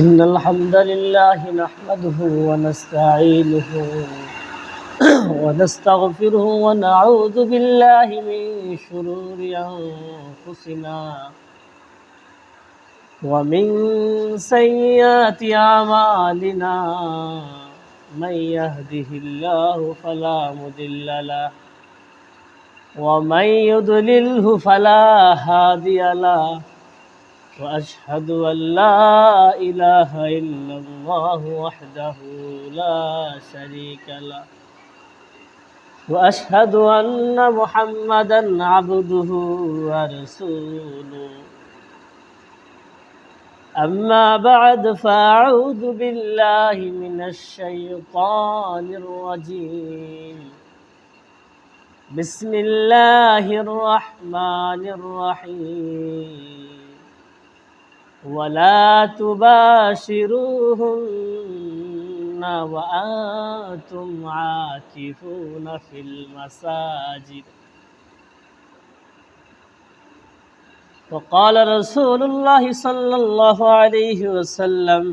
إن الحمد لله نحمده ونستعينه ونستغفره ونعوذ بالله من شرور أنفسنا ومن سيئات أعمالنا من يهده الله فلا مضل له ومن يضلله فلا هادي له وأشهد أن لا إله إلا الله وحده لا شريك له وأشهد أن محمدا عبده ورسوله أما بعد فأعوذ بالله من الشيطان الرجيم بسم الله الرحمن الرحيم ولا تباشروهن وأنتم عاكفون في المساجد وقال رسول الله صلى الله عليه وسلم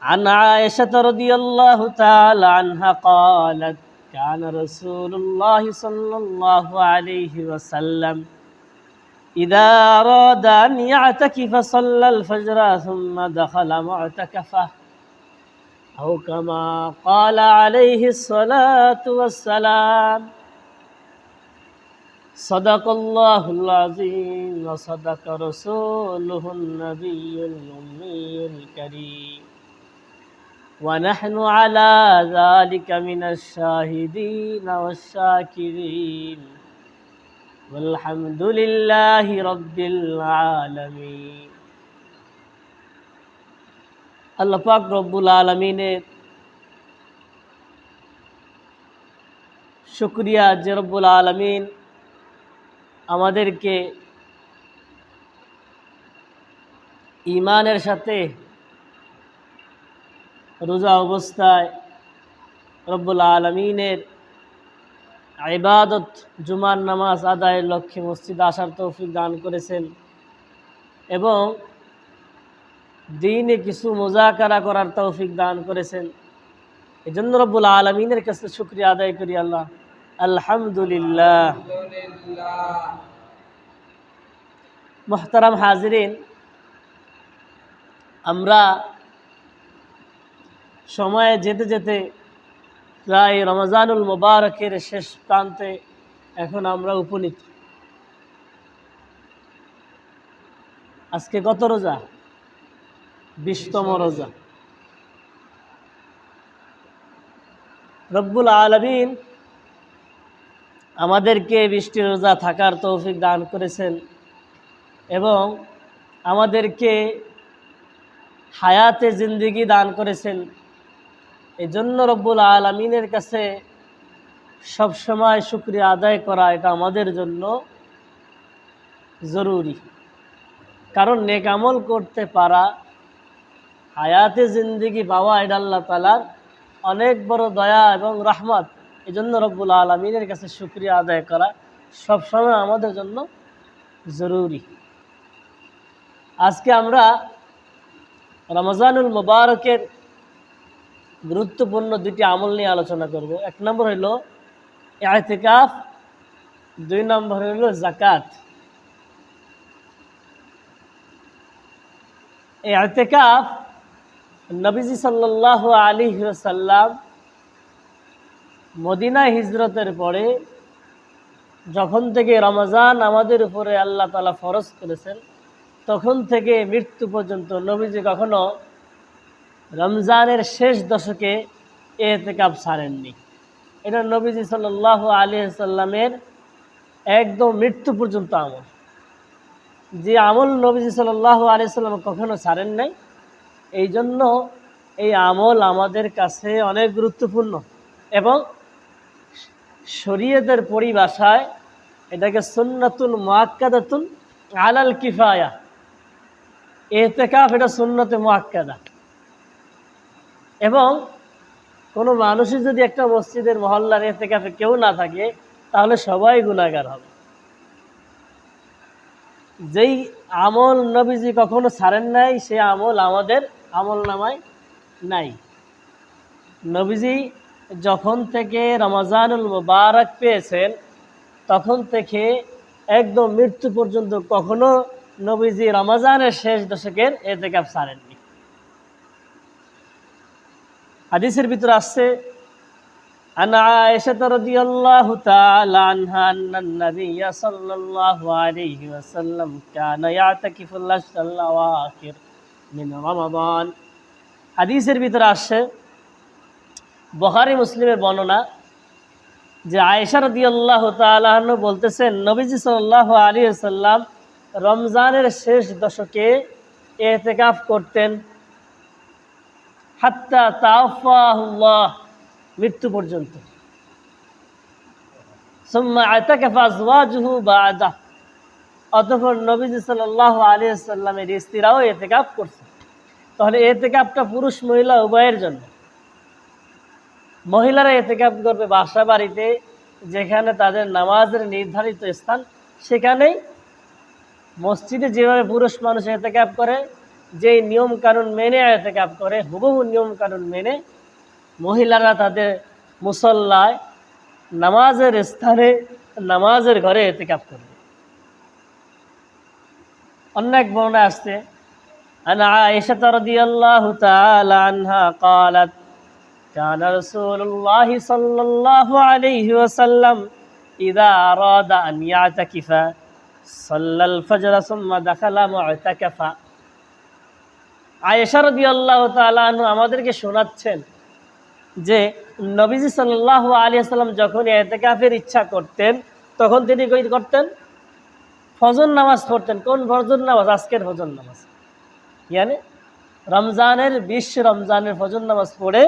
عن عائشة رضي الله تعالى عنها قالت كان رسول الله صلى الله عليه وسلم إذا أراد أن يعتكف صلى الفجر ثم دخل معتكفه أو كما قال عليه الصلاة والسلام صدق الله العظيم وصدق رسوله النبي الأمي الكريم ونحن على ذلك من الشاهدين والشاكرين والحمد لله رب العالمين আল্লাহ পাক রব্বুল আলামিনের শুকরিয়া যে রব্বুল আলামিন আমাদেরকে ঈমানের সাথে রোজা অবস্থায় রব্বুল আলামিনের ইবাদত জুমার নামাজ আদায়ের লক্ষ্যে মসজিদে আসার তৌফিক দান করেছেন এবং দ্বীনে কিছু মুযাকারা করার তৌফিক দান করেছেন। এজন্য রব্বুল আলামিনের কাছে শুকরিয়া আদায় করি আল্লাহ আলহামদুলিল্লাহ। মুহতারাম হাজিরিন, আমরা সময়ে যেতে যেতে প্রায় রমজানুল মুবারকের শেষ প্রান্তে এখন আমরা উপনীত। আজকে কত রোজা? 20তম রোজা। রব্বুল আলামিন আমাদেরকে 20টি রোজা থাকার তৌফিক দান করেছেন এবং আমাদেরকে হায়াতে জিন্দেগি দান করেছেন। এই জন্য রব্বুল আলামিনের কাছে সবসময় শুকরিয়া আদায় করা এটা আমাদের জন্য জরুরি। কারণ নেক আমল করতে পারা, হায়াতে জিন্দেগি পাওয়া এটা আল্লাহ তাআলার অনেক বড় দয়া এবং রহমত। এই জন্য রব্বুল আলামিনের কাছে শুকরিয়া আদায় করা সবসময় আমাদের জন্য জরুরি। আজকে আমরা রমজানুল মুবারকের গুরুত্বপূর্ণ 2টি আমল নিয়ে আলোচনা করব। 1 নম্বর হলো ইতিকাফ, 2 নম্বর হলো যাকাত। ইতিকাফ নবীজি সাল্লাল্লাহু আলাইহি ওয়াসাল্লাম মদিনা হিজরতের পরে যখন থেকে রমজান আমাদের উপরে আল্লাহ তাআলা ফরজ করেছেন তখন থেকে মৃত্যু পর্যন্ত নবীজি কখনো রমজানের শেষ দশকে ইতিকাফ ছাড়েননি। এটা নবীজি সাল্লাল্লাহু আলাইহি ওয়াসাল্লামের একদম মৃত্যু পর্যন্ত আমল। যে আমল নবীজি সাল্লাল্লাহু আলাইহি ওয়াসাল্লাম কখনো ছাড়েন নাই, এই জন্য এই আমল আমাদের কাছে অনেক গুরুত্বপূর্ণ এবং শরীয়তের পরিভাষায় এটাকে সুন্নাতুন মুআক্কাদাতুন আলাল কিফায়া। ইতিকাফ এটা সুন্নতে মুআক্কাদা এবং কোনো মানুষই যদি একটা মসজিদের মহল্লার ইতিকাফে কেউ না থাকে তাহলে সবাই গুনাহগার হবে। যেই আমল নবীজি কখনো ছাড়েন নাই, সে আমল আমাদের আমল নামায় নাই। নবীজি যখন থেকে রমজানুল মুবারক পেয়েছেন তখন থেকে একদম মৃত্যু পর্যন্ত কখনো নবীজি রমজানের শেষ দশকের ইতিকাফ ছাড়েননি। হাদিসের ভিতরে আসছে আন আয়েশা রাদিয়াল্লাহু তাআলা আনহা আন্নান নবী সাল্লাল্লাহু আলাইহি ওয়াসাল্লাম কানা ইয়াতাকিফুল আশরাল আওয়াখির মিন রমাদান। হাদিসের ভিতরে আসছে, বুখারী মুসলিমের বর্ণনা, যে আয়েশা রাদিয়াল্লাহু তাআলা আনহা বলতেছেন নবীজি সাল্লাল্লাহু আলাইহি ওয়াসাল্লাম রমজানের শেষ দশকে ইতিকাফ করতেন হাত্তা তাওফাহুল্লাহ, মৃত্যু পর্যন্ত। সুম্মা আতাকাফা আজওয়াজুহু বা'দা, অতঃপর নবীজি সাল্লাল্লাহু আলাইহি ওয়াসাল্লামের স্ত্রীরাও ইতিকাফ করছেন। তাহলে ইতিকাফটা পুরুষ মহিলা উভয়ের জন্য। মহিলারা ইতিকাফ করবে বাসা বাড়িতে, যেখানে তাদের নামাজের নির্ধারিত স্থান, সেখানেই। মসজিদে যেভাবে পুরুষ মানুষ ইতিকাফ করে, যেই নিয়ম কানুন মেনে ইতিকাফ করে, হুবহু নিয়ম কানুন মেনে মহিলারা তাদের মুসল্লায়, নামাজের স্থানে, নামাজের ঘরে ইতিকাফ করবে। অন্য এক বর্ণনা আসছে আন আয়েশা রাদিয়াল্লাহু তাআলা আনহা قالت كان رسول الله صلى الله عليه وسلم إذا أراد أن يعتكف صلى الفجر ثم دخل معتكفا। আয়েশা রাদিয়াল্লাহু তাআলা আনহা আমাদেরকে শোনাচ্ছেন যে নবীজি সাল্লাল্লাহু আলাইহি ওয়াসাল্লাম যখন ইতিকাফের ইচ্ছা করতেন তখন তিনি কি করতেন? ফজর নামাজ পড়তেন। কোন ফজর নামাজ? আজকের ফজর নামাজ, ইয়ানি রমজানের 20 রমজানের ফজর নামাজ পড়ে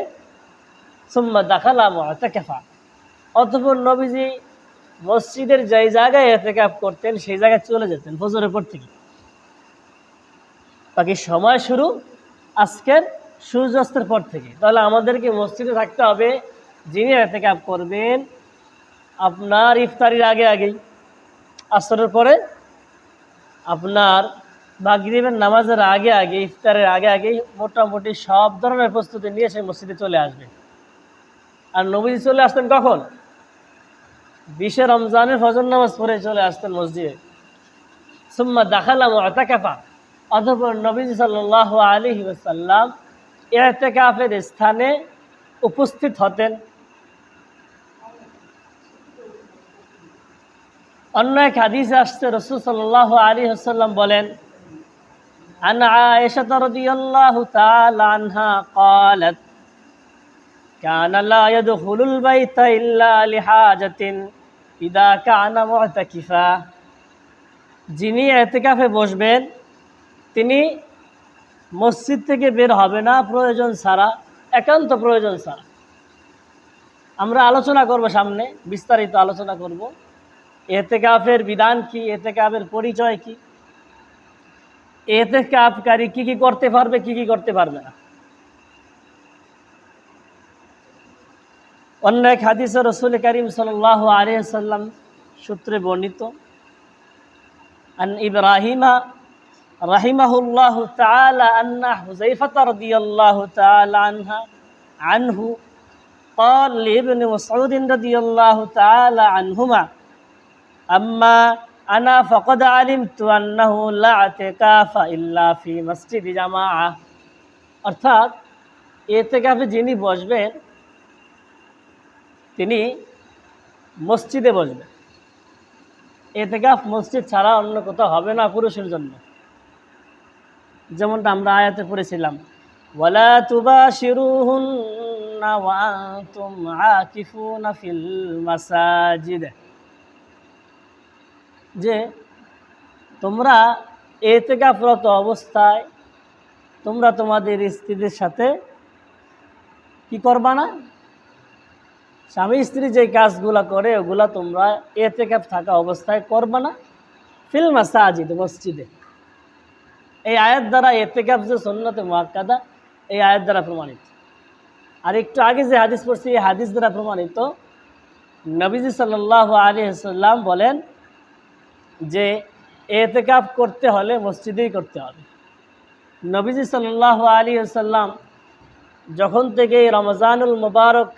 সুম্মা দাখালা মুআতাকাফা, অতঃপর নবীজি মসজিদের যেই জায়গায় ইতিকাফ করতেন সেই জায়গায় চলে যেতেন ফজরের পর থেকে। বাকি সময় শুরু আজকের সূর্যাস্তের পর থেকে। তাহলে আমাদেরকে মসজিদে থাকতে হবে, যিনি ইতিকাফ করবেন আপনার ইফতারির আগে আগেই, আসরের পরে, আপনার মাগরিবের নামাজের আগে আগে, ইফতারের আগে আগেই মোটামুটি সব ধরনের প্রস্তুতি নিয়ে সেই মসজিদে চলে আসবে। আর নবীজি চলে আসতেন কখন? 20 রমজানের ফজর নামাজ পড়ে চলে আসতেন মসজিদে। সুম্মা দাখালা মুআতাকাফা, অতঃপর নবীজি সাল্লাল্লাহু আলাইহি ওয়াসাল্লাম ইতিকাফের স্থানে উপস্থিত হতেন। অন্য এক হাদিসে আসছে রাসূল সাল্লাল্লাহু আলাইহি ওয়াসাল্লাম বলেন আন আয়েশা রাদিয়াল্লাহু তাআলা আনহা قالت كان لا يدخل البيت إلا لحاجة إذا كان معتكفا। যিনি ইতিকাফে বসবেন তিনি মসজিদ থেকে বের হবে না প্রয়োজন ছাড়া, একান্ত প্রয়োজন ছাড়া। আমরা আলোচনা করব, সামনে বিস্তারিত আলোচনা করব ইতিকাফের বিধান কি, ইতিকাফের পরিচয় কি, ইতিকাফকারী কি কি করতে পারবে, কি কি করতে পারবে না। অন্য এক হাদিসে রাসূল করিম সাল্লাল্লাহু আলাইহি ওয়াসাল্লাম সূত্রে বর্ণিত আন ইব্রাহিমা রাহিমাহুল্লাহু তাআলা আন্না হুযায়ফা রাদিয়াল্লাহু তাআলা আনহু قال لابن مسعود رضي الله تعالى عنهما أما أنا فقد علمت أنه لا اعتكاف إلا في مسجد جماعة। অর্থাৎ ইতিকাফে যিনি বসবেন তিনি মসজিদে বসবেন। ইতিকাফ মসজিদ ছাড়া অন্য কোথাও হবে না পুরুষের জন্য। যেমনটা আমরা আয়াতে পড়েছিলাম ওয়ালা তুবাশিরুহুন্না ওয়া আনতুম আকিফুনা ফিল মাসাজিদ, যে তোমরা ইতিকাফরত অবস্থায় তোমরা তোমাদের স্ত্রীদের সাথে কি করবা না? স্বামী স্ত্রী যে কাজগুলা করে ওগুলা তোমরা ইতিকাফ থাকা অবস্থায় করবা না ফিল মাসাজিদ, মসজিদে। এই আয়াত দ্বারা ইতিকাফ যে সুন্নতে মুআক্কাদা, এই আয়াত দ্বারা প্রমাণিত। আর একটু আগে যে হাদিস পড়ছি এই হাদিস দ্বারা প্রমাণিত। নবীজি সাল্লাল্লাহু আলাইহি ওয়াসাল্লাম বলেন যে এতেকাফ করতে হলে মসজিদেই করতে হবে। নবীজি সাল্লাল্লাহু আলাইহি ওয়াসাল্লাম যখন থেকে রমজানুল মুবারক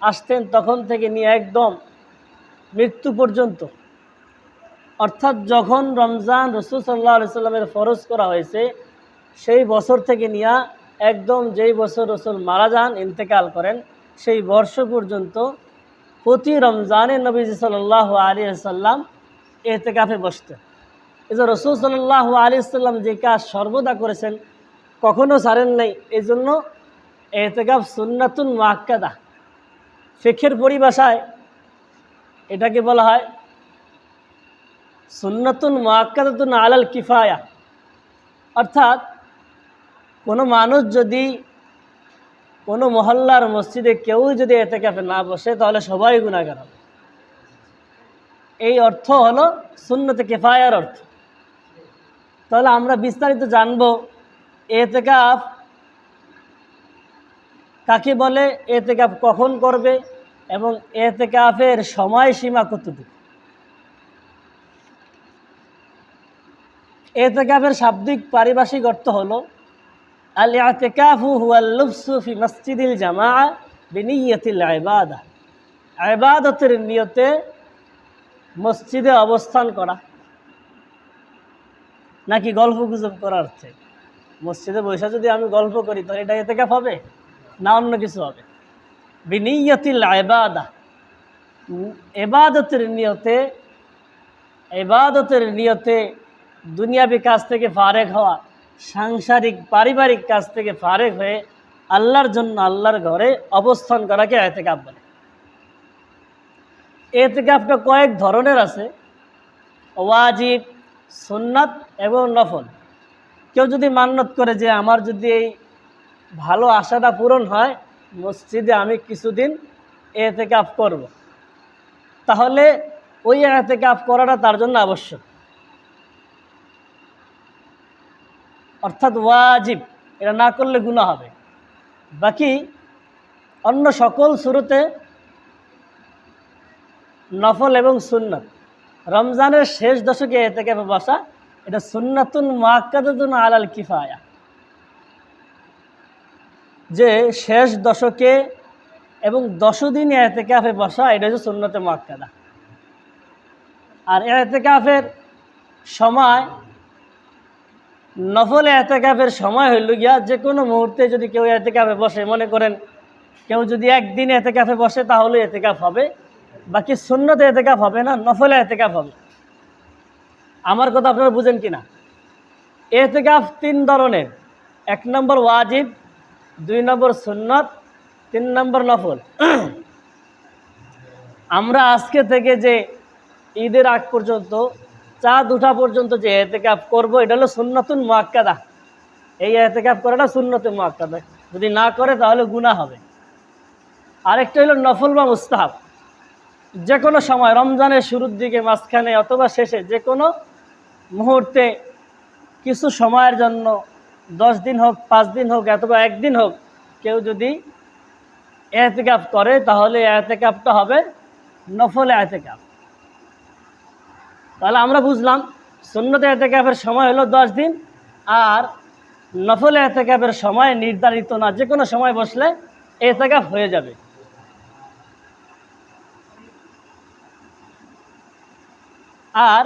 আসতেন তখন থেকে নিয়ে একদম মৃত্যু পর্যন্ত, অর্থাৎ যখন রমজান রাসূল সাল্লাল্লাহু আলাইহি সাল্লামের ফরজ করা হয়েছে সেই বছর থেকে নিয়ে একদম যেই বছর রাসূল মারা যান, ইন্তেকাল করেন, সেই বর্ষ পর্যন্ত প্রতি রমজানে নবীজি সাল্লাল্লাহু আলাইহি ওয়াসাল্লাম এতেকাফে বসতেন। এই যে রাসূল সাল্লাল্লাহু আলাইহি ওয়াসাল্লাম যে কাজ সর্বদা করেছেন, কখনো ছাড়েন নাই, এই জন্য এতেকাফ সুন্নাতুন মুআক্কাদা। ফিকহের পরিভাষায় এটাকে বলা হয় সুন্নাতুন মুআক্কাদাতুন আলাল কিফায়া। অর্থাৎ কোনো মানুষ যদি কোনো মহল্লার মসজিদে কেউ যদি এতেকাফে না বসে তাহলে সবাই গুনাহগার হবে। এই অর্থ হলো সুন্নতে কিফায়ার অর্থ। তাহলে আমরা বিস্তারিত জানবো এতেকাফ কাকে বলে, এতেকাফ কখন করবে এবং এতেকাফের সময়সীমা কতটুকু। এতেকাফের শাব্দিক পারিভাষিক অর্থ হলো আল ইতিকাফু হুয়াল লুবসু ফি মসজিদিল জামাআ বিনিয়্যাতিল ইবাদা। ইবাদতের নিয়তে মসজিদে অবস্থান করা, নাকি গল্প গুজব করার অর্থে? মসজিদে বসে যদি আমি গল্প করি তাহলে এটা ইতিকাফ হবে না অন্য কিছু হবে? বিনিয়্যাতিল ইবাদা, ইবাদতের নিয়তে দুনিয়াবি কাজ থেকে ফারেক হওয়া, সাংসারিক পারিবারিক কাজ থেকে ফারেক হয়ে আল্লাহর জন্য আল্লাহর ঘরে অবস্থান করাকে ইতিকাফ বলে। ইতিকাফটা কয়েক ধরনের আছে, ওয়াজিব, সুন্নাত এবং নফল। কেউ যদি মান্যত করে যে আমার যদি এই ভালো আশাটা পূরণ হয়, মসজিদে আমি কিছুদিন ইতিকাফ করব, তাহলে ওই ইতিকাফ করাটা তার জন্য আবশ্যক, অর্থাৎ ওয়াজিব। এটা না করলে গুনাহ হবে। বাকি অন্য সকল সুরতে নফল এবং সুন্নাত। রমজানের শেষ দশকে ইতিকাফে বসা এটা সুন্নাতুন মুআক্কাদাতুন আলাল কিফায়া, যে শেষ দশকে এবং 10 দিন ইতিকাফে বসা এটা হচ্ছে সুন্নতে মুআক্কাদা। আর ইতিকাফের সময়, নফল ইতিকাফের সময় হইল গিয়া যে কোনো মুহূর্তে যদি কেউ ইতিকাফে বসে, মনে করেন কেউ যদি একদিন ইতিকাফে বসে তাহলে ইতিকাফ হবে, বাকি সুন্নত ইতিকাফ হবে না, নফল ইতিকাফ হবে। আমার কথা আপনারা বুঝেন কিনা? ইতিকাফ 3 ধরনের, 1 নম্বর ওয়াজিব, 2 নম্বর সুন্নত, 3 নম্বর নফল। আমরা আজকে থেকে যে ঈদের আগ পর্যন্ত, চাঁদ ওঠা পর্যন্ত যে ইতিকাফ করব, এটা হলো সুন্নাতুন মুআক্কাদা। এই ইতিকাফ করাটা সুন্নতে মুআক্কাদা, যদি না করে তাহলে গুনাহ হবে। আরেকটা হলো নফল বা মুস্তাহাব। যে কোনো সময়, রমজানের শুরুর দিকে, মাঝখানে অথবা শেষে, যে কোনো মুহূর্তে কিছু সময়ের জন্য, 10 দিন হোক, 5 দিন হোক, অথবা 1 দিন হোক, কেউ যদি ইতিকাফ করে তাহলে ইতিকাফটা হবে নফল ইতিকাফ। তাহলে আমরা বুঝলাম সুন্নত ইতিকাফের সময় হলো 10 দিন, আর নফল ইতিকাফের সময় নির্ধারিত না, যে কোনো সময় বসলে ইতিকাফ হয়ে যাবে। আর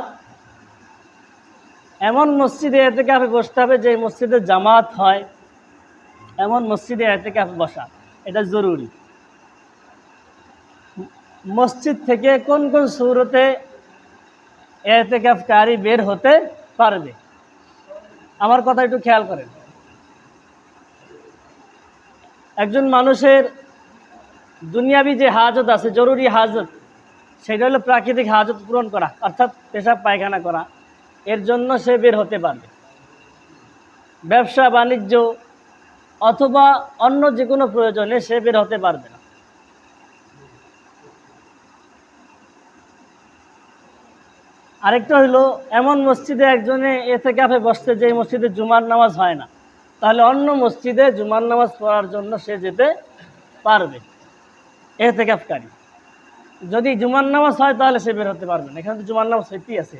এমন মসজিদে ইতিকাফে বসতে হবে যে মসজিদে জামাত হয়, এমন মসজিদে ইতিকাফে বসা এটা জরুরি। মসজিদ থেকে কোন কোন সূরতে ইতিকাফকারী বের হতে পারবে, আমার কথা একটু খেয়াল করেন। একজন মানুষের দুনিয়াবি যে হাজত আছে, জরুরি হাজত, সেটা হলো প্রাকৃতিক হাজত পূরণ করা, অর্থাৎ পেশাব পায়খানা করা, এর জন্য সে বের হতে পারবে। ব্যবসা বাণিজ্য অথবা অন্য যে কোনো প্রয়োজনে সে বের হতে পারবে না। আরেকটা হইলো, এমন মসজিদে একজনে ইতিকাফে বসতে যে মসজিদে জুমার নামাজ হয় না, তাহলে অন্য মসজিদে জুমার নামাজ পড়ার জন্য সে যেতে পারবে ইতিকাফকারী। যদি জুমার নামাজ হয় তাহলে সে বের হতে পারবে না, এখানে তো জুমার নামাজ হইতেই আছে।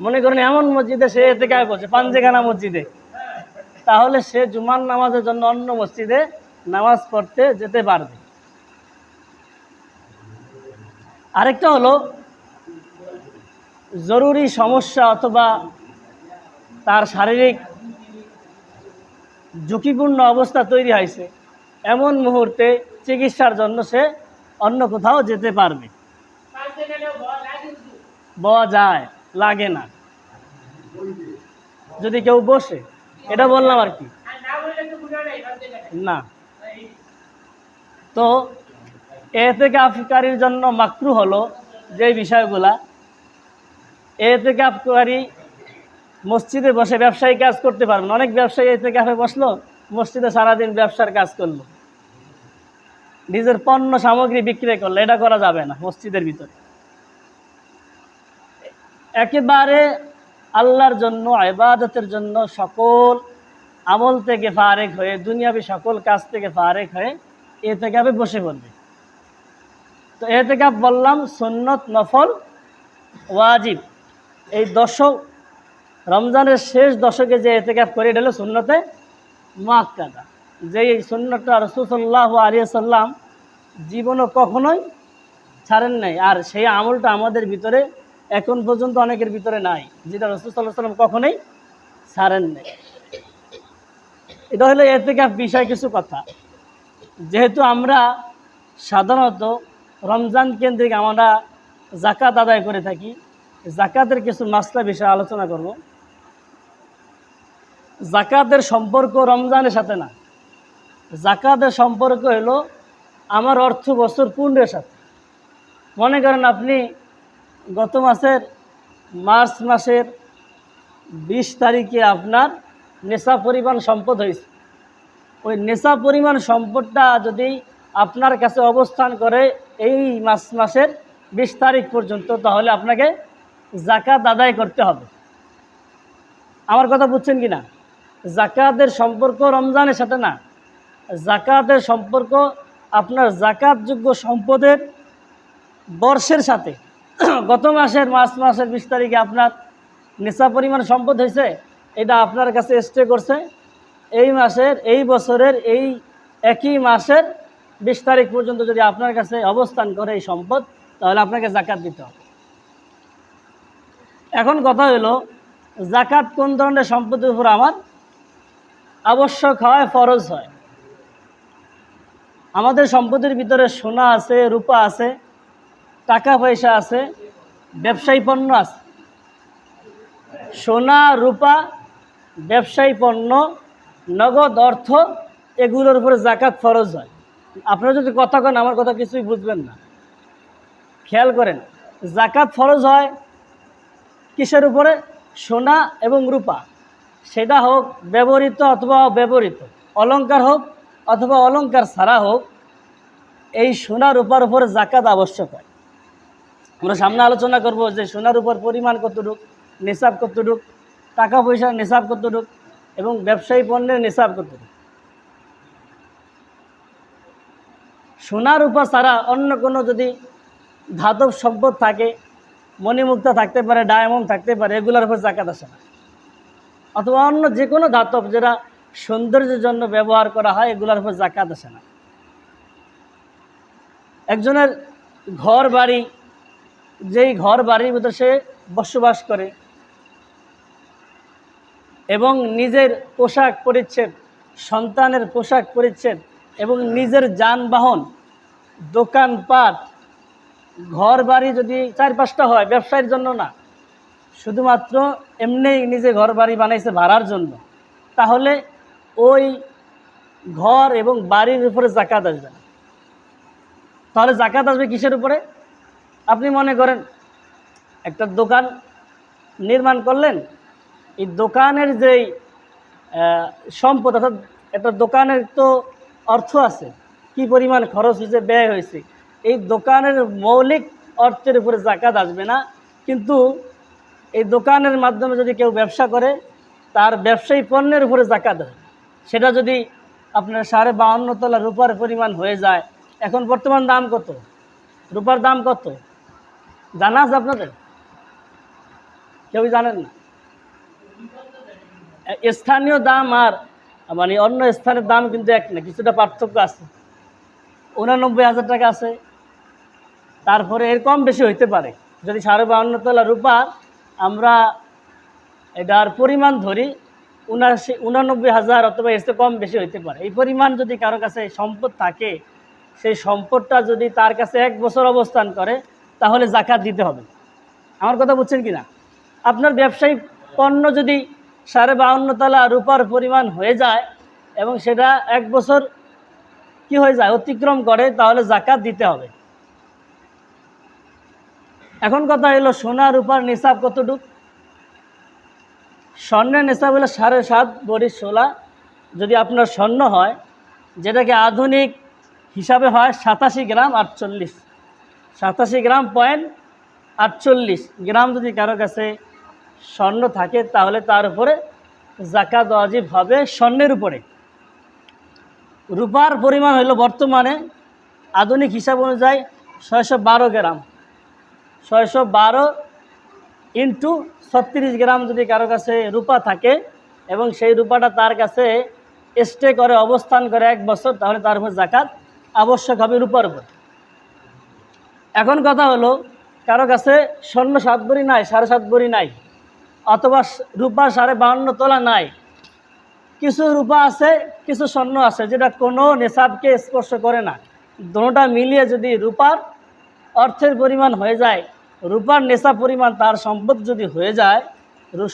মনে করেন এমন মসজিদে সে এতেকাফ করছে, পাঞ্জেখানা মসজিদে, তাহলে সে জুমার নামাজের জন্য অন্য মসজিদে নামাজ পড়তে যেতে পারবে। আরেকটা হলো জরুরি সমস্যা অথবা তার শারীরিক ঝুঁকিপূর্ণ অবস্থা তৈরি হয়েছে, এমন মুহূর্তে চিকিৎসার জন্য সে অন্য কোথাও যেতে পারবে। বলা যায়, লাগে না যদি কেউ বসে, এটা বললাম আর কি না। তো ইতিকাফকারীর জন্য মাকরুহ হলো যে বিষয়গুলা, ইতিকাফকারী মসজিদে বসে ব্যবসায়ী কাজ করতে পারবেন। অনেক ব্যবসায়ী ইতিকাফে বসলো, মসজিদে সারাদিন ব্যবসার কাজ করলো, নিজের পণ্য সামগ্রী বিক্রি করলো, এটা করা যাবে না মসজিদের ভিতরে। একেবারে আল্লাহর জন্য, ইবাদতের জন্য সকল আমল থেকে ফারেক হয়ে, দুনিয়াবি সকল কাজ থেকে ফারেক হয়ে ইতিকাফে বসে পড়বে। তো ইতিকাফ বললাম সুন্নত, নফল, ওয়াজিব। এই দশক, রমজানের শেষ দশকে যে ইতিকাফ করে, এটা হলো সুন্নতে মুআক্কাদা, যে এই সুন্নতটা রাসূল সাল্লাল্লাহু আলাইহি ওয়াসাল্লাম জীবনও কখনোই ছাড়েন নাই। আর সেই আমলটা আমাদের ভিতরে এখন পর্যন্ত অনেকের ভিতরে নাই, যেটা রাসূল সাল্লাল্লাহু আলাইহি ওয়াসাল্লাম কখনোই ছাড়েন নাই। এটা হলো ইতিকাফ বিষয় কিছু কথা। যেহেতু আমরা সাধারণত রমজান কেন্দ্রিক আমরা যাকাত আদায় করে থাকি, যাকাতের কিছু মাসলা বিষয়ে আলোচনা করব। যাকাতের সম্পর্ক রমজানের সাথে না, যাকাতের সম্পর্ক হলো আমার অর্থ বছর পূর্ণের সাথে। মনে করেন আপনি গত মাসের মার্চ মাসের 20 তারিখে আপনার নেশা পরিমাণ সম্পদ হয়েছে, ওই নেশা পরিমাণ সম্পদটা যদি আপনার কাছে অবস্থান করে এই মাসের 20 তারিখ পর্যন্ত, তাহলে আপনাকে যাকাত আদায় করতে হবে। আমার কথা বুঝছেন কি না? যাকাতের সম্পর্ক রমজানের সাথে না, যাকাতের সম্পর্ক আপনার যাকাতযোগ্য সম্পদের বর্ষের সাথে। গত মাসের মার্চ মাসের 20 তারিখে আপনার নেশা পরিমাণ সম্পদ হয়েছে, এটা আপনার কাছে স্টে করছে এই মাসের, এই বছরের এই একই মাসের 20 তারিখ পর্যন্ত যদি আপনার কাছে অবস্থান করে এই সম্পদ, তাহলে আপনাকে যাকাত দিতে হবে। এখন কথা হলো, যাকাত কোন ধরনের সম্পদের উপর আমার আবশ্যক হয়, ফরজ হয়? আমাদের সম্পদের ভিতরে সোনা আছে, রূপা আছে, টাকা পয়সা আছে, ব্যবসায়ী পণ্য আছে। সোনা, রূপা, ব্যবসায়ী পণ্য, নগদ অর্থ, এগুলোর উপরে যাকাত ফরজ হয়। আপনারা যদি কথা কেন, আমার কথা কিছুই বুঝবেন না। খেয়াল করেন, যাকাত ফরজ হয় কিসের উপরে? সোনা এবং রূপা, সেটা হোক ব্যবহৃত অথবা অব্যবহৃত, অলংকার হোক অথবা অলংকার ছাড়া হোক, এই সোনা রূপার উপরে যাকাত আবশ্যক হয়। আমরা সামনে আলোচনা করব যে সোনার উপর পরিমাণ কতটুক, নিসাব কতটুক, টাকা পয়সার নিসাব কতটুক, এবং ব্যবসায়ী পণ্যের নিসাব কতটুক। সোনা রূপা ছাড়া অন্য কোনো যদি ধাতব সম্পদ থাকে, মণিমুক্তা থাকতে পারে, ডায়মন্ড থাকতে পারে, এগুলোর উপর যাকাত আসে না। অথবা অন্য যে কোনো ধাতব যেটা সৌন্দর্যের জন্য ব্যবহার করা হয়, এগুলোর উপর যাকাত আসে না। একজনের ঘর বাড়ি, যেই ঘর বাড়ির ভিতরে সে বসবাস করে, এবং নিজের পোশাক পরিচ্ছদ, সন্তানের পোশাক পরিচ্ছদ, এবং নিজের যানবাহন, দোকানপাট, ঘর বাড়ি যদি 4-5টা হয়, ব্যবসায়ের জন্য না, শুধুমাত্র এমনি নিজে ঘর বাড়ি বানাইছে ভাড়ার জন্য, তাহলে ওই ঘর এবং বাড়ির উপরে যাকাত আসবে না। তাহলে যাকাত আসবে কিসের উপরে? আপনি মনে করেন একটা দোকান নির্মাণ করলেন, এই দোকানের যেই সম্পদ, অর্থাৎ একটা দোকানের তো অর্থ আছে, কি পরিমাণ খরচ হয়েছে, ব্যয় হয়েছে, এই দোকানের মৌলিক অর্থের উপরে যাকাত আসবে না। কিন্তু এই দোকানের মাধ্যমে যদি কেউ ব্যবসা করে, তার ব্যবসায়ী পণ্যের উপরে যাকাত আসবে। সেটা যদি আপনার 52.5 তলা রূপার পরিমাণ হয়ে যায়, এখন বর্তমান দাম কত, রূপার দাম কত জানা আছে আপনাদের? কেউ জানেন না। স্থানীয় দাম আর মানে অন্য স্থানের দাম কিন্তু এক না, কিছুটা পার্থক্য আছে। 89,000 টাকা আছে, তারপরে এর কম বেশি হইতে পারে। যদি 52.5 তোলা রূপার আমরা এটার পরিমাণ ধরি 89,000 অথবা এর চেয়ে কম বেশি হইতে পারে। এই পরিমাণ যদি কারো কাছে সম্পদ থাকে, সেই সম্পদটা যদি তার কাছে 1 বছর অবস্থান করে তাহলে জাকাত দিতে হবে। আমার কথা বুঝছেন কি না? আপনার ব্যবসায়িক পণ্য যদি 52.5 তোলা রূপার পরিমাণ হয়ে যায় এবং সেটা 1 বছর কি হয়ে যায়, অতিক্রম করে, তাহলে জাকাত দিতে হবে। এখন কথা হলো সোনা রূপার নিসাব কতটুকু? স্বর্ণের নিসাব হলো 7.5 ভরি সোলা। যদি আপনার স্বর্ণ হয়, যেটাকে আধুনিক হিসাবে হয় 87 গ্রাম 48, 87 গ্রাম পয়েন্ট 48 গ্রাম যদি কারো কাছে স্বর্ণ থাকে তাহলে তার উপরে জাকাত ওয়াজিব হবে স্বর্ণের উপরে। রূপার পরিমাণ হলো বর্তমানে আধুনিক হিসাব অনুযায়ী 612 গ্রাম। 612 ইন্টু 36 গ্রাম যদি কারো কাছে রূপা থাকে এবং সেই রূপাটা তার কাছে স্টে করে, অবস্থান করে 1 বছর, তাহলে তার উপর জাকাত আবশ্যক হবে রূপার উপর। এখন কথা হলো কারো কাছে স্বর্ণ 7 ভরি নাই, 7.5 ভরি নাই, অথবা রূপা 52.5 তোলা নাই, কিছু রূপা আছে কিছু স্বর্ণ আছে যেটা কোনো নেশাবকে স্পর্শ করে না, দুটোটা মিলিয়ে যদি রূপার অর্থের পরিমাণ হয়ে যায়, রূপার নেশা পরিমাণ তার সম্পদ যদি হয়ে যায়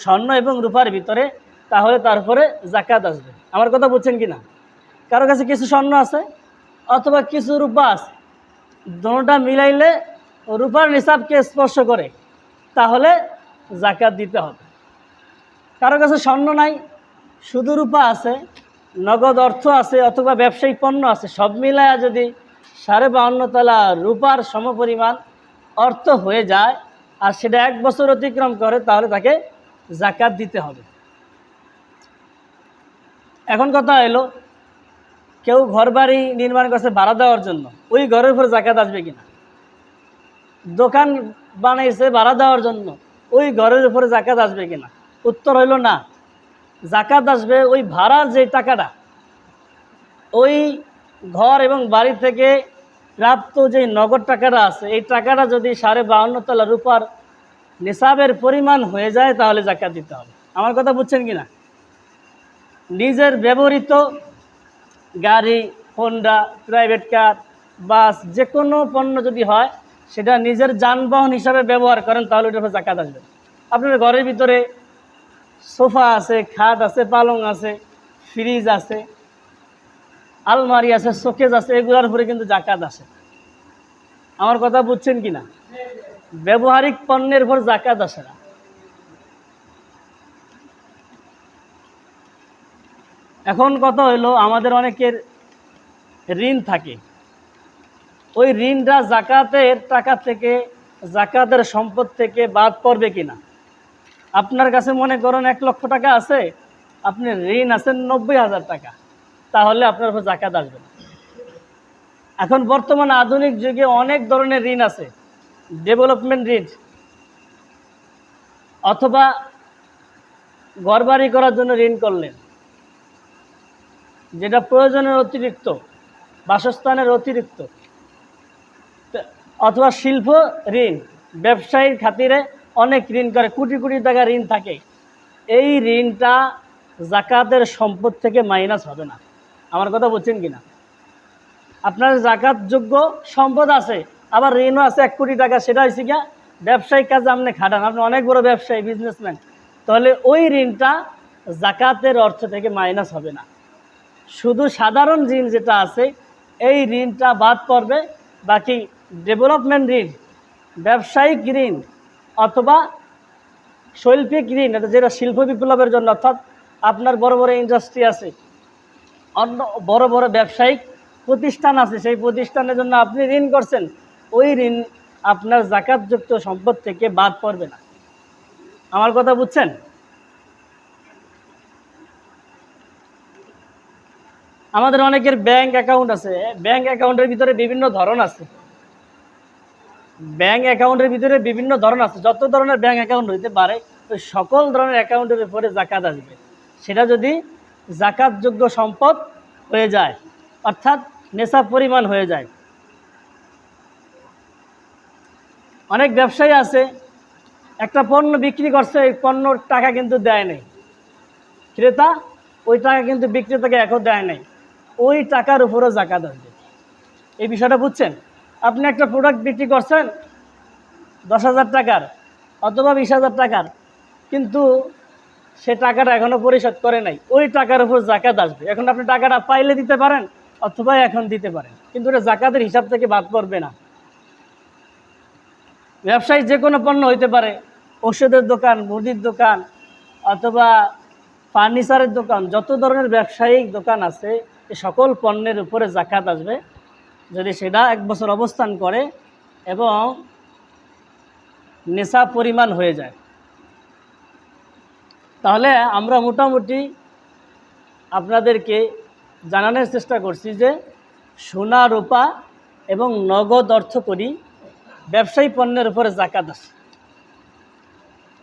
স্বর্ণ এবং রূপার ভিতরে, তাহলে তারপরে জাকাত আসবে। আমার কথা বুঝছেন কি না? কারো কাছে কিছু স্বর্ণ আছে অথবা কিছু রূপা আছে, দুটোটা মিলাইলে রূপার নিসাবকে স্পর্শ করে, তাহলে জাকাত দিতে হবে। কারো কাছে স্বর্ণ নাই, শুধু রূপা আছে, নগদ অর্থ আছে অথবা ব্যবসায়িক পণ্য আছে, সব মিলায়া যদি 52.5 তোলা রূপার সমপরিমাণ অর্থ হয়ে যায় আর সেটা 1 বছর অতিক্রম করে, তাহলে তাকে জাকাত দিতে হবে। এখন কথা এলো কেউ ঘরবাড়ি নির্মাণ করছে ভাড়া দেওয়ার জন্য, ওই ঘরের উপর জাকাত আসবে কিনা? দোকান বানাইছে ভাড়া দেওয়ার জন্য, ওই ঘরের উপরে জাকাত আসবে কিনা? উত্তর হইল না। জাকাত আসবে ওই ভাড়ার যে টাকাটা, ওই ঘর এবং বাড়ি থেকে প্রাপ্ত যে নগদ টাকাটা আছে, এই টাকাটা যদি 52.5 তোলা রূপার নিসাবের পরিমাণ হয়ে যায় তাহলে জাকাত দিতে হবে। আমার কথা বুঝছেন কি না? নিজের ব্যবহৃত গাড়ি, হোন্ডা, প্রাইভেট কার, বাস, যে কোনো পণ্য যদি হয়, সেটা নিজের যানবাহন হিসাবে ব্যবহার করেন তাহলে ওটার উপর জাকাত আসবে। আপনার ঘরের ভিতরে সোফা আছে, খাট আছে, পালং আছে, ফ্রিজ আছে, আলমারি আছে, শোকেস আছে, এগুলোর উপরে কিন্তু জাকাত আসে। আমার কথা বুঝছেন কি না? ব্যবহারিক পণ্যের উপর জাকাত আসে না। এখন কথা হইলো আমাদের অনেকের ঋণ থাকে, ওই ঋণটা জাকাতের টাকা থেকে, জাকাতের সম্পদ থেকে বাদ পড়বে কিনা? আপনার কাছে মনে করেন 1 লক্ষ টাকা আছে, আপনি ঋণ আছেন 90,000 টাকা, তাহলে আপনার উপর জাকাত আসবে না। এখন বর্তমানে আধুনিক যুগে অনেক ধরনের ঋণ আছে, ডেভেলপমেন্ট ঋণ অথবা ঘরবাড়ি করার জন্য ঋণ করলেন, যেটা প্রয়োজনের অতিরিক্ত, বাসস্থানের অতিরিক্ত, অথবা শিল্প ঋণ, ব্যবসায়ীর খাতিরে অনেক ঋণ করে, কোটি কোটি টাকা ঋণ থাকে। এই ঋণটা জাকাতের সম্পদ থেকে মাইনাস হবে না। আমার কথা বুঝছেন কিনা? আপনার জাকাতযোগ্য সম্পদ আছে, আবার ঋণও আছে 1 কোটি টাকা, সেটা হয়েছে গিয়া ব্যবসায়িক কাজে আপনি খাটান, আপনি অনেক বড় ব্যবসায়ী, বিজনেসম্যান, তাহলে ওই ঋণটা জাকাতের অর্থ থেকে মাইনাস হবে না। শুধু সাধারণ ঋণ যেটা আছে এই ঋণটা বাদ পড়বে, বাকি ডেভেলপমেন্ট ঋণ, ব্যবসায়িক ঋণ অথবা শৈল্পিক ঋণ, যেটা শিল্প বিপ্লবের জন্য, অর্থাৎ আপনার বড় বড় ইন্ডাস্ট্রি আছে, অন্য বড় বড় ব্যবসায়িক প্রতিষ্ঠান আছে, সেই প্রতিষ্ঠানের জন্য আপনি ঋণ করছেন, ওই ঋণ আপনার জাকাতযুক্ত সম্পদ থেকে বাদ পড়বে না। আমার কথা বুঝছেন? আমাদের অনেকের ব্যাংক অ্যাকাউন্ট আছে, ব্যাংক অ্যাকাউন্টের ভিতরে বিভিন্ন ধরন আছে, ব্যাংক অ্যাকাউন্টের ভিতরে বিভিন্ন ধরন আছে, যত ধরনের ব্যাংক অ্যাকাউন্ট হইতে পারে ওই সকল ধরনের অ্যাকাউন্টের উপরে জাকাত আসবে, সেটা যদি জাকাতযোগ্য সম্পদ হয়ে যায়, অর্থাৎ নেশাব পরিমাণ হয়ে যায়। অনেক ব্যবসায়ী আছে একটা পণ্য বিক্রি করছে, এই পণ্যর টাকা কিন্তু দেয় নাই ক্রেতা, ওই টাকা কিন্তু বিক্রেতাকে এখন দেয় নাই, ওই টাকার উপরও জাকাত আসবে। এই বিষয়টা বুঝছেন? আপনি একটা প্রোডাক্ট বিক্রি করছেন 10,000 টাকার অথবা 20,000 টাকার, কিন্তু সে টাকাটা এখনও পরিশোধ করে নাই, ওই টাকার উপর জাকাত আসবে। এখন আপনি টাকাটা পাইলে দিতে পারেন অথবা এখন দিতে পারেন, কিন্তু এটা জাকাতের হিসাব থেকে বাদ পড়বে না। ব্যবসায়ী যে কোনো পণ্য হইতে পারে, ওষুধের দোকান, মুদির দোকান অথবা ফার্নিচারের দোকান, যত ধরনের ব্যবসায়িক দোকান আছে এই সকল পণ্যের উপরে জাকাত আসবে যদি সেটা 1 বছর অবস্থান করে এবং নেশাব পরিমাণ হয়ে যায়। তাহলে আমরা মোটামুটি আপনাদেরকে জানানোর চেষ্টা করছি যে সোনা, রূপা এবং নগদ অর্থকড়ি ব্যবসায়ী পণ্যের উপরে জাকাত আসে।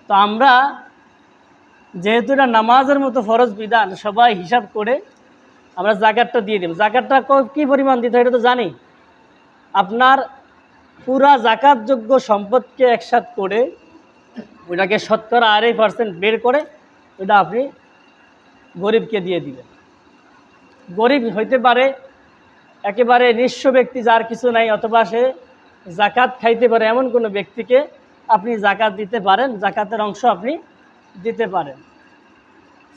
তো আমরা যেহেতু এটা নামাজের মতো ফরজ বিধান, সবাই হিসাব করে আমরা জাকাতটা দিয়ে দেব। জাকাতটা কী পরিমাণ দিতে হয় এটা তো জানি। আপনার পুরা জাকাতযোগ্য সম্পদকে একসাথ করে ওইটাকে 2.5% বের করে ওইটা আপনি গরিবকে দিয়ে দিবেন। গরিব হইতে পারে একেবারে নিঃস্ব ব্যক্তি, যার কিছু নাই, অথবা সে জাকাত খাইতে পারে এমন কোনো ব্যক্তিকে আপনি জাকাত দিতে পারেন, জাকাতের অংশ আপনি দিতে পারেন।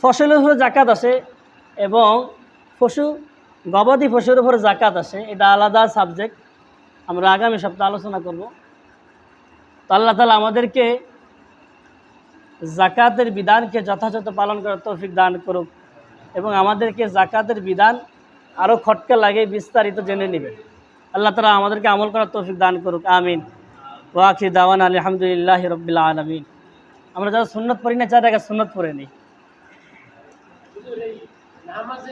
ফসলের উপরে জাকাত আসে এবং গবাদি পশুর উপরে জাকাত আসে, এটা আলাদা সাবজেক্ট, আমরা আগামী সপ্তাহে আলোচনা করব। তো আল্লাহ তাআলা আমাদেরকে জাকাতের বিধানকে যথাযথ পালন করার তৌফিক দান করুক এবং আমাদেরকে জাকাতের বিধান আরও খটকা লাগে বিস্তারিত জেনে নেবেন। আল্লাহ তাআলা আমাদেরকে আমল করার তৌফিক দান করুক, আমিন। ওয়া আখিরু দাওয়ানা আলহামদুলিল্লাহি রাব্বিল আলামিন। আমরা যারা সুন্নত পড়ি না, 4 টাকা সুন্নত পড়ে নিই।